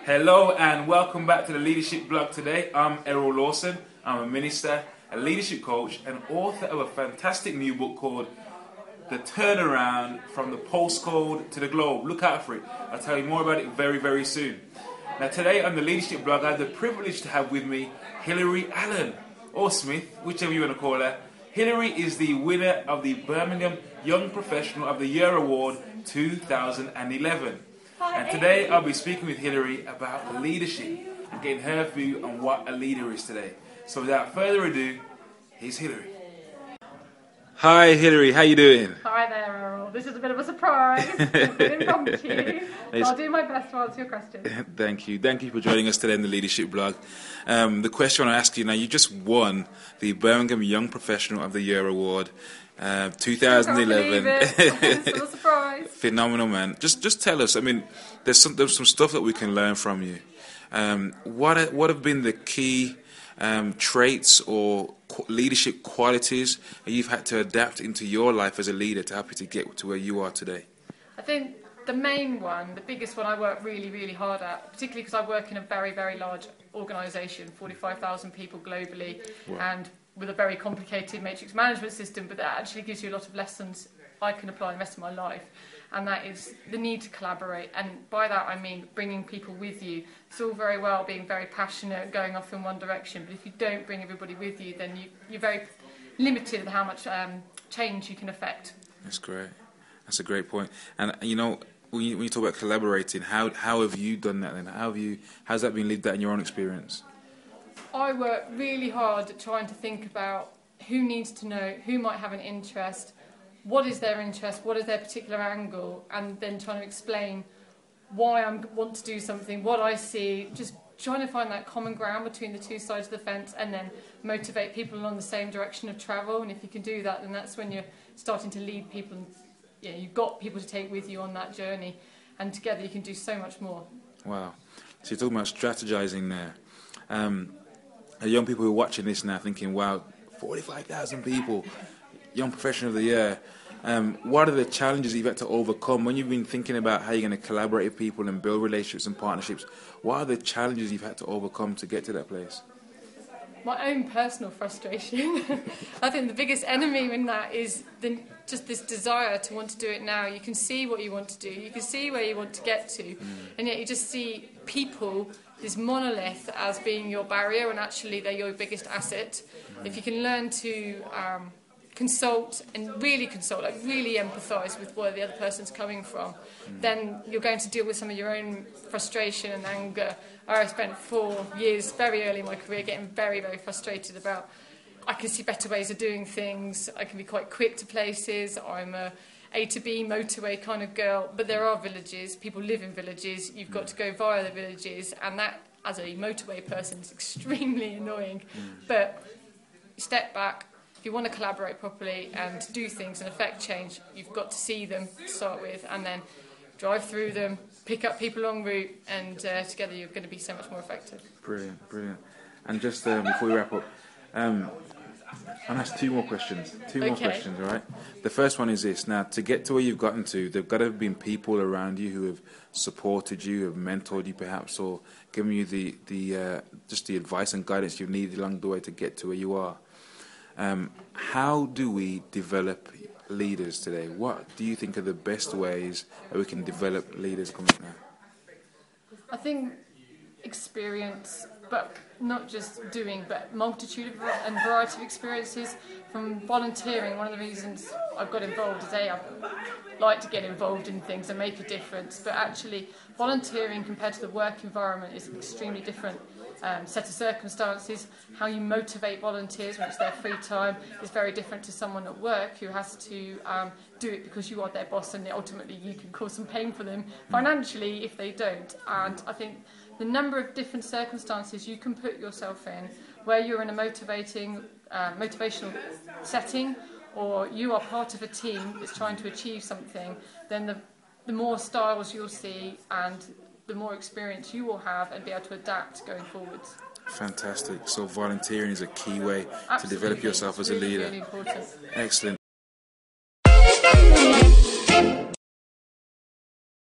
Hello and welcome back to the Leadership Blog today. I'm Errol Lawson. I'm a minister, a leadership coach, and author of a fantastic new book called The Turnaround from the Postcode to the Globe. Look out for it. I'll tell you more about it very, very soon. Now today on the Leadership Blog, I have the privilege to have with me Hilary Allen, or Smith, whichever you want to call her. Hilary is the winner of the Birmingham Young Professional of the Year Award 2011. And today I'll be speaking with Hilary about leadership and getting her view on what a leader is today. So without further ado, here's Hilary. Hi Hilary, how you doing? Hi there, Errol. This is a bit of a surprise. Impromptu. I'll do my best to answer your question. Thank you. Thank you for joining us today in the Leadership Blog. The question I want to ask you now, you just won the Birmingham Young Professional of the Year Award 2011. It's a surprise. Phenomenal, man. Just tell us. I mean, there's some stuff that we can learn from you. What have been the key traits or leadership qualities that you've had to adapt into your life as a leader to help you to get to where you are today? I think the main one, the biggest one I work really, really hard at, particularly because I work in a very, very large organisation, 45,000 people globally, wow, and with a very complicated matrix management system, but that actually gives you a lot of lessons I can apply the rest of my life, and that is the need to collaborate. And by that I mean bringing people with you. It's all very well being very passionate, going off in one direction, but if you don't bring everybody with you, then you're very limited in how much change you can affect. That's great. That's a great point. And you know, when you talk about collaborating, how have you done that then? How's that been lived out in your own experience? I work really hard at trying to think about who needs to know, who might have an interest, what is their interest, what is their particular angle, and then trying to explain why I want to do something, what I see, just trying to find that common ground between the two sides of the fence and then motivate people along the same direction of travel. And if you can do that, then that's when you're starting to lead people, and you've got people to take with you on that journey, and together you can do so much more. Wow. So you're talking about strategizing there. Young people who are watching this now thinking, wow, 45,000 people, Young Professional of the Year. What are the challenges you've had to overcome when you've been thinking about how you're going to collaborate with people and build relationships and partnerships? What are the challenges you've had to overcome to get to that place? My own personal frustration. I think the biggest enemy in that is just this desire to want to do it now. You can see what you want to do, you can see where you want to get to, and yet you just see people, this monolith, as being your barrier, and actually they're your biggest asset. If you can learn to consult and really consult, like really empathise with where the other person's coming from, then you're going to deal with some of your own frustration and anger. I spent 4 years very early in my career getting very, very frustrated about, I can see better ways of doing things, I can be quite quick to places, I'm A to B motorway kind of girl, but there are villages, people live in villages, you've got to go via the villages, and that, as a motorway person, is extremely annoying. But step back. If you want to collaborate properly and do things and affect change, you've got to see them to start with, and then drive through them, pick up people en route, and together you're going to be so much more effective. Brilliant, brilliant. And just before we wrap up, I'll ask two more questions. More questions, all right? The first one is this. Now, to get to where you've gotten to, there have got to have been people around you who have supported you, have mentored you perhaps, or given you just the advice and guidance you've needed along the way to get to where you are. How do we develop leaders today? What do you think are the best ways that we can develop leaders coming up now? I think experience, but not just doing, but multitude and variety of experiences. From volunteering, one of the reasons I've got involved is I like to get involved in things and make a difference, but actually volunteering compared to the work environment is an extremely different set of circumstances. How you motivate volunteers when it's their free time is very different to someone at work who has to do it because you are their boss, and ultimately you can cause some pain for them financially if they don't. And I think the number of different circumstances you can put yourself in where you're in a motivational setting, or you are part of a team that's trying to achieve something, then the more styles you'll see and the more experience you will have and be able to adapt going forwards. Fantastic. So volunteering is a key way to develop yourself as a leader. Really important. Excellent.